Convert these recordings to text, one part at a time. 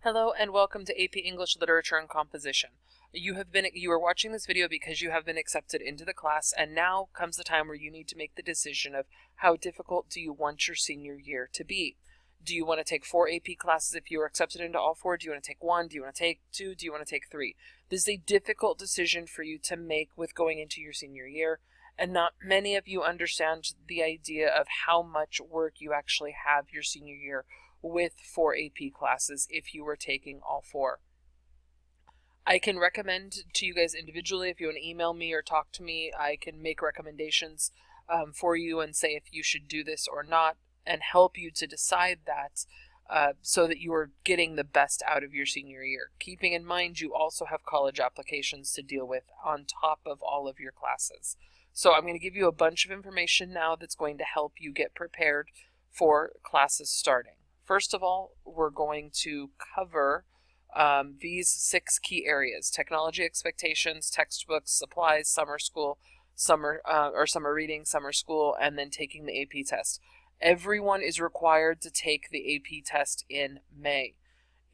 Hello and welcome to AP English Literature and Composition. You are watching this video because you have been accepted into the class, and now comes the time where you need to make the decision of how difficult do you want your senior year to be. Do you want to take 4 AP classes if you are accepted into all 4? Do you want to take 1? Do you want to take 2? Do you want to take 3? This is a difficult decision for you to make with going into your senior year, and not many of you understand the idea of how much work you actually have your senior year with 4 AP classes if you were taking all 4. I can recommend to you guys individually. If you want to email me or talk to me, I can make recommendations for you and say if you should do this or not, and help you to decide that so that you are getting the best out of your senior year. Keeping in mind you also have college applications to deal with on top of all of your classes. So I'm going to give you a bunch of information now that's going to help you get prepared for classes starting. First of all, we're going to cover these 6 key areas: technology expectations, textbooks, supplies, summer school, summer reading, summer school, and then taking the AP test. Everyone is required to take the AP test in May.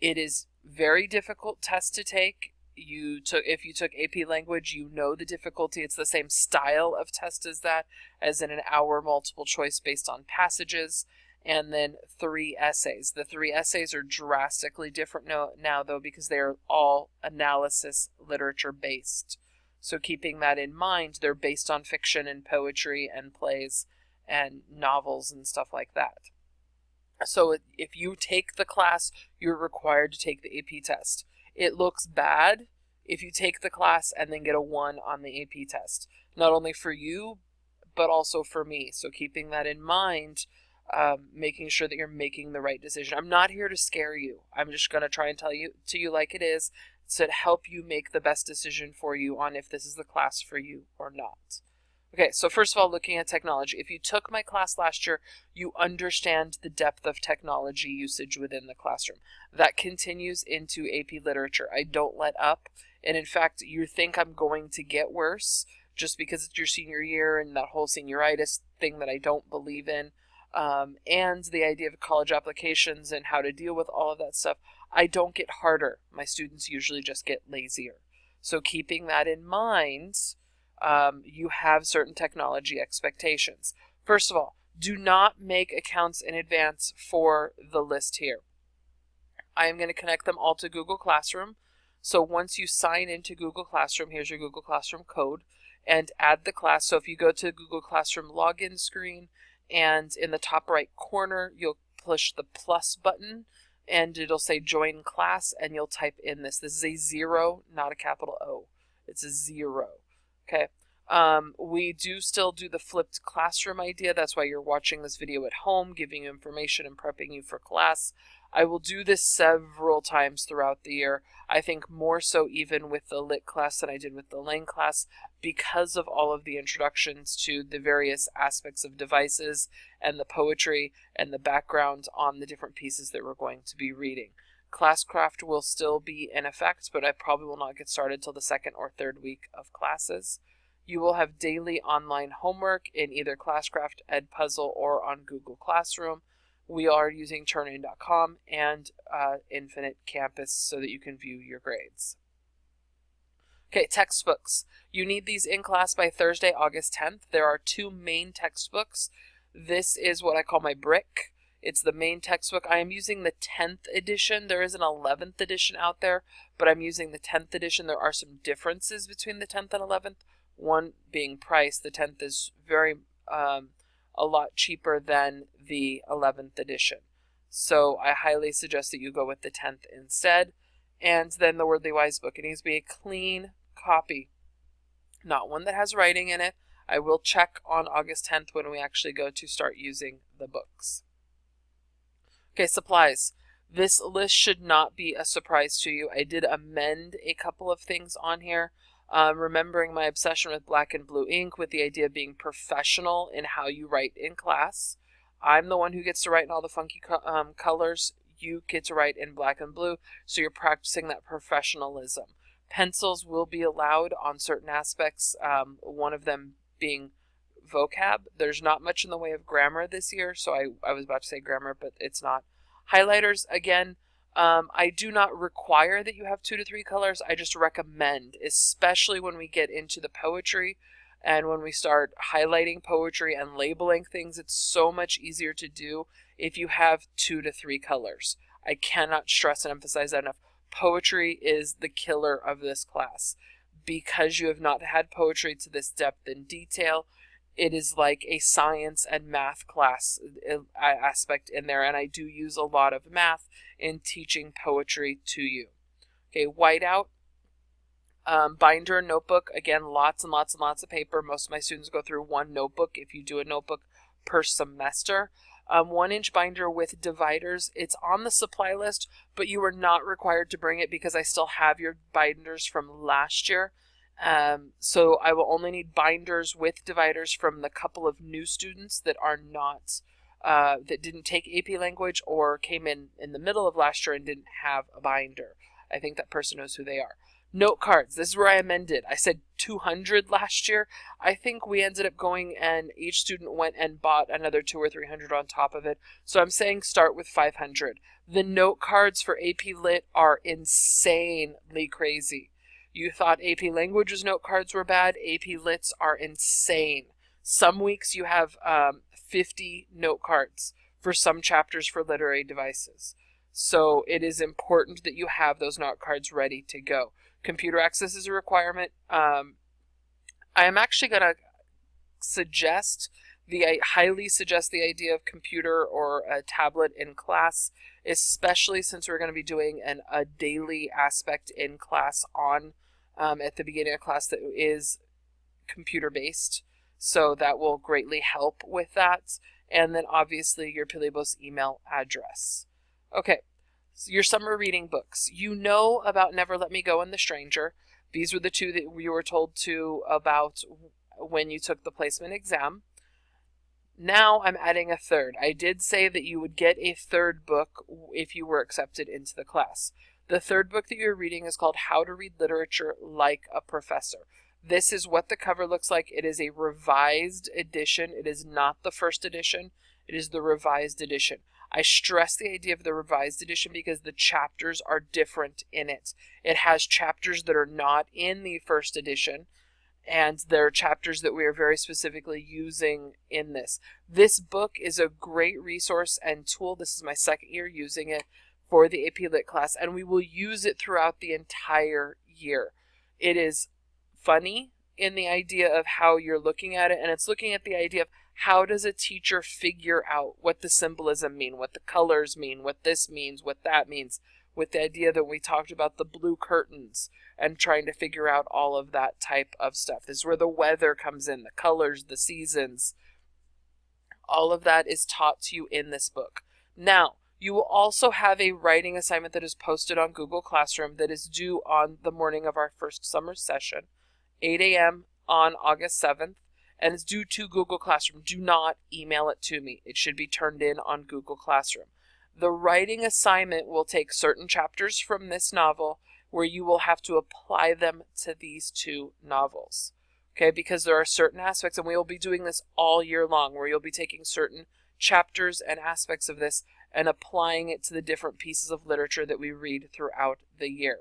It is very difficult test to take. If you took AP language, you know the difficulty. It's the same style of test as that, as in an hour multiple choice based on passages. And then 3 essays. The 3 essays are drastically different now though, because they're all analysis literature based. So keeping that in mind, they're based on fiction and poetry and plays and novels and stuff like that. So if you take the class, you're required to take the AP test. It looks bad if you take the class and then get a 1 on the AP test. Not only for you, but also for me. So keeping that in mind, making sure that you're making the right decision. I'm not here to scare you. I'm just going to try and tell you to you like it is, to help you make the best decision for you on if this is the class for you or not. Okay, so first of all, looking at technology. If you took my class last year, you understand the depth of technology usage within the classroom. That continues into AP Literature. I don't let up, and in fact, you think I'm going to get worse just because it's your senior year and that whole senioritis thing that I don't believe in. And the idea of college applications and how to deal with all of that stuff. I don't get harder. My students usually just get lazier. So keeping that in mind, you have certain technology expectations. First of all, do not make accounts in advance for the list here. I am going to connect them all to Google Classroom. So once you sign into Google Classroom, here's your Google Classroom code, and add the class. So if you go to Google Classroom login screen, and in the top right corner, you'll push the plus button and it'll say join class, and you'll type in this. This is a 0, not a capital O. It's a 0. Okay. We do still do the flipped classroom idea. That's why you're watching this video at home, giving you information and prepping you for class. I will do this several times throughout the year. I think more so even with the lit class than I did with the Lang class, because of all of the introductions to the various aspects of devices and the poetry and the background on the different pieces that we're going to be reading. Classcraft will still be in effect, but I probably will not get started till the 2nd or 3rd week of classes. You will have daily online homework in either Classcraft, Edpuzzle, or on Google Classroom. We are using Turnitin.com and Infinite Campus so that you can view your grades. Okay, textbooks. You need these in class by Thursday, August 10th. There are 2 main textbooks. This is what I call my brick. It's the main textbook. I am using the 10th edition. There is an 11th edition out there, but I'm using the 10th edition. There are some differences between the 10th and 11th. One being price. The 10th is a lot cheaper than the 11th edition. So I highly suggest that you go with the 10th instead. And then the Wordly Wise book. It needs to be a clean copy, not one that has writing in it. I will check on August 10th when we actually go to start using the books. Okay, supplies. This list should not be a surprise to you. I did amend a couple of things on here. Remembering my obsession with black and blue ink, with the idea of being professional in how you write in class. I'm the one who gets to write in all the funky colors. You get to write in black and blue, so you're practicing that professionalism. Pencils will be allowed on certain aspects, one of them being vocab. There's not much in the way of grammar this year, so I was about to say grammar, but it's not. Highlighters, again, I do not require that you have 2 to 3 colors. I just recommend, especially when we get into the poetry and when we start highlighting poetry and labeling things, it's so much easier to do if you have 2 to 3 colors. I cannot stress and emphasize that enough. Poetry is the killer of this class. Because you have not had poetry to this depth and detail, it is like a science and math class aspect in there, and I do use a lot of math in teaching poetry to you. Okay, whiteout, binder, notebook, again, lots and lots and lots of paper. Most of my students go through 1 notebook if you do a notebook per semester. 1-inch binder with dividers. It's on the supply list, but you are not required to bring it because I still have your binders from last year. So I will only need binders with dividers from the couple of new students that are not, that didn't take AP language or came in the middle of last year and didn't have a binder. I think that person knows who they are. Note cards. This is where I amended. I said 200 last year. I think we ended up going and each student went and bought another 200 or 300 on top of it. So I'm saying start with 500. The note cards for AP Lit are insanely crazy. You thought AP Language's note cards were bad. AP Lits are insane. Some weeks you have 50 note cards for some chapters for literary devices. So it is important that you have those note cards ready to go. Computer access is a requirement. I am actually going to highly suggest the idea of computer or a tablet in class, especially since we're going to be doing a daily aspect in class on at the beginning of class that is computer based. So that will greatly help with that. And then obviously your Pilibos email address. Okay. Your summer reading books. You know about Never Let Me Go and The Stranger. These were the 2 that you were told to about when you took the placement exam. Now I'm adding a 3rd. I did say that you would get a 3rd book if you were accepted into the class. The 3rd book that you're reading is called How to Read Literature Like a Professor. This is what the cover looks like. It is a revised edition. It is not the 1st edition. It is the revised edition. I stress the idea of the revised edition because the chapters are different in it. It has chapters that are not in the 1st edition, and there are chapters that we are very specifically using in this. This book is a great resource and tool. This is my 2nd year using it for the AP Lit class, and we will use it throughout the entire year. It is funny in the idea of how you're looking at it, and it's looking at the idea of how does a teacher figure out what the symbolism mean, what the colors mean, what this means, what that means, with the idea that we talked about the blue curtains and trying to figure out all of that type of stuff. This is where the weather comes in, the colors, the seasons. All of that is taught to you in this book. Now, you will also have a writing assignment that is posted on Google Classroom that is due on the morning of our first summer session, 8 a.m. on August 7th. And it's due to Google Classroom. Do not email it to me. It should be turned in on Google Classroom. The writing assignment will take certain chapters from this novel where you will have to apply them to these 2 novels. Okay, because there are certain aspects, and we will be doing this all year long, where you'll be taking certain chapters and aspects of this and applying it to the different pieces of literature that we read throughout the year.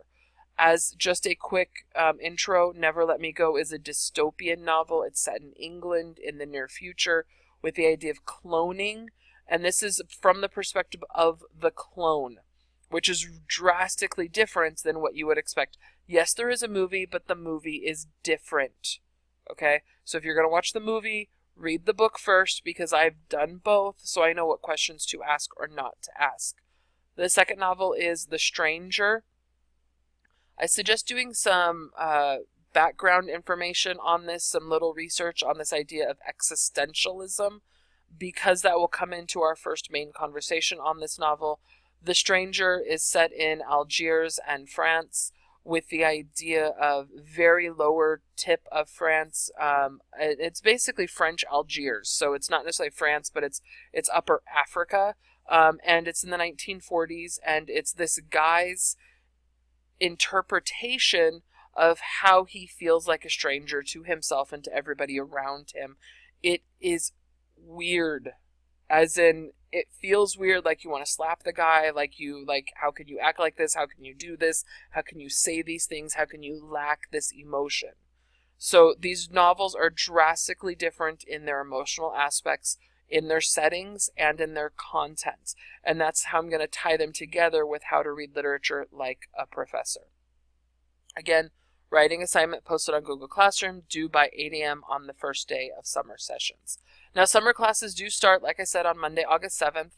As just a quick intro, Never Let Me Go is a dystopian novel. It's set in England in the near future with the idea of cloning. And this is from the perspective of the clone, which is drastically different than what you would expect. Yes, there is a movie, but the movie is different. Okay? So if you're going to watch the movie, read the book first because I've done both, so I know what questions to ask or not to ask. The 2nd novel is The Stranger. I suggest doing some background information on this, some little research on this idea of existentialism, because that will come into our first main conversation on this novel. The Stranger is set in Algiers and France with the idea of very lower tip of France. It's basically French Algiers, so it's not necessarily France, but it's Upper Africa, and it's in the 1940s, and it's this guy's interpretation of how he feels like a stranger to himself and to everybody around him. It is weird, as in it feels weird, like you want to slap the guy, how can you act like this? How can you do this? How can you say these things? How can you lack this emotion? So these novels are drastically different in their emotional aspects, in their settings, and in their content. And that's how I'm going to tie them together with how to read literature like a professor. Again, writing assignment posted on Google Classroom, due by 8 a.m. on the first day of summer sessions. Now, summer classes do start, like I said, on Monday, August 7th.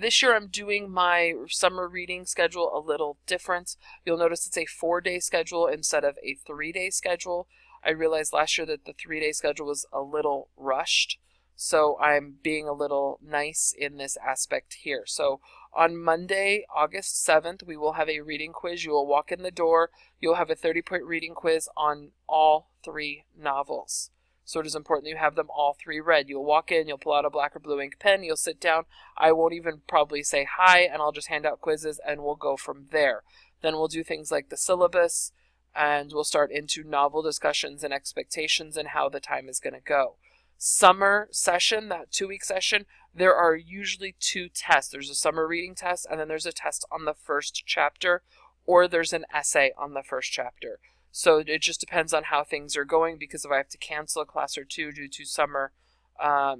This year I'm doing my summer reading schedule a little different. You'll notice it's a 4-day schedule instead of a 3-day schedule. I realized last year that the 3-day schedule was a little rushed, so I'm being a little nice in this aspect here. So on Monday, August 7th, we will have a reading quiz. You will walk in the door. You'll have a 30-point reading quiz on all 3 novels. So it is important that you have them all 3 read. You'll walk in, you'll pull out a black or blue ink pen, you'll sit down. I won't even probably say hi, and I'll just hand out quizzes, and we'll go from there. Then we'll do things like the syllabus, and we'll start into novel discussions and expectations and how the time is going to go. Summer session, that 2-week session, there are usually 2 tests. There's a summer reading test, and then there's a test on the first chapter, or there's an essay on the first chapter. So it just depends on how things are going, because if I have to cancel a class or 2 due to summer,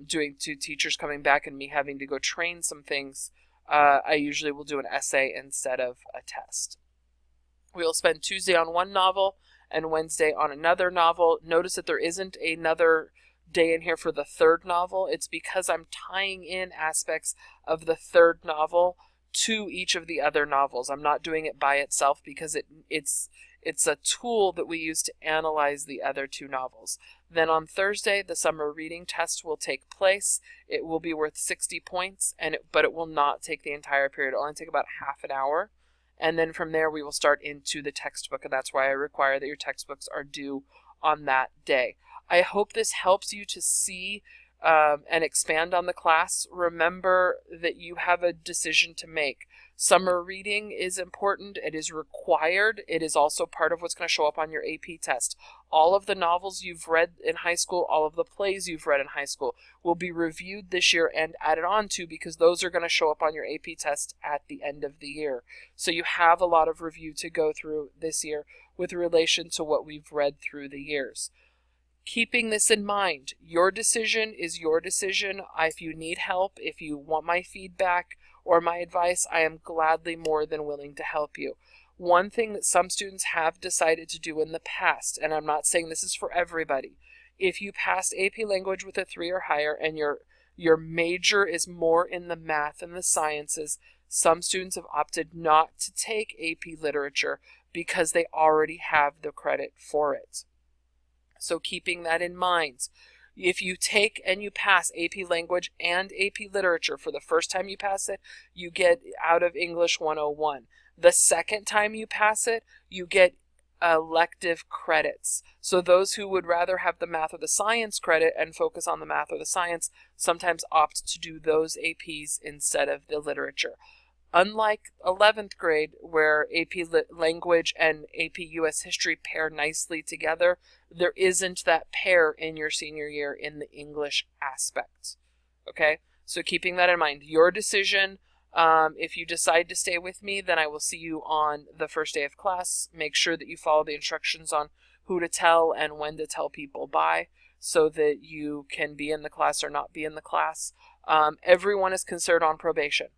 due to teachers coming back and me having to go train some things, I usually will do an essay instead of a test. We'll spend Tuesday on one novel and Wednesday on another novel. Notice that there isn't another day in here for the 3rd novel. It's because I'm tying in aspects of the 3rd novel to each of the other novels. I'm not doing it by itself because it's a tool that we use to analyze the other 2 novels. Then on Thursday, the summer reading test will take place. It will be worth 60 points, but it will not take the entire period. It'll only take about half an hour. And then from there, we will start into the textbook, and that's why I require that your textbooks are due on that day. I hope this helps you to see and expand on the class. Remember that you have a decision to make. Summer reading is important. It is required. It is also part of what's going to show up on your AP test. All of the novels you've read in high school, all of the plays you've read in high school will be reviewed this year and added on to, because those are going to show up on your AP test at the end of the year. So you have a lot of review to go through this year with relation to what we've read through the years. Keeping this in mind, your decision is your decision. If you need help, if you want my feedback or my advice, I am gladly more than willing to help you. One thing that some students have decided to do in the past, and I'm not saying this is for everybody, if you passed AP Language with a 3 or higher and your major is more in the math and the sciences, some students have opted not to take AP Literature because they already have the credit for it. So keeping that in mind, if you take and you pass AP Language and AP Literature, for the first time you pass it, you get out of English 101. The second time you pass it, you get elective credits. So those who would rather have the math or the science credit and focus on the math or the science sometimes opt to do those APs instead of the literature. Unlike 11th grade, where AP Language and AP US History pair nicely together, there isn't that pair in your senior year in the English aspect. Okay? So keeping that in mind, your decision. If you decide to stay with me, then I will see you on the first day of class. Make sure that you follow the instructions on who to tell and when to tell people by, so that you can be in the class or not be in the class. Everyone is considered on probation.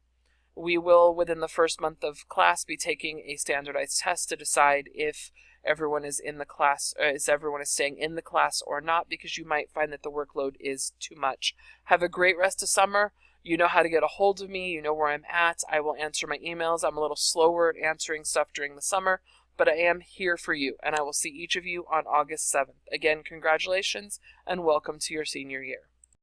We will, within the first month of class, be taking a standardized test to decide if everyone is in the class, if everyone is staying in the class or not, because you might find that the workload is too much. Have a great rest of summer. You know how to get a hold of me. You know where I'm at. I will answer my emails. I'm a little slower at answering stuff during the summer, but I am here for you, and I will see each of you on August 7th. Again, congratulations and welcome to your senior year.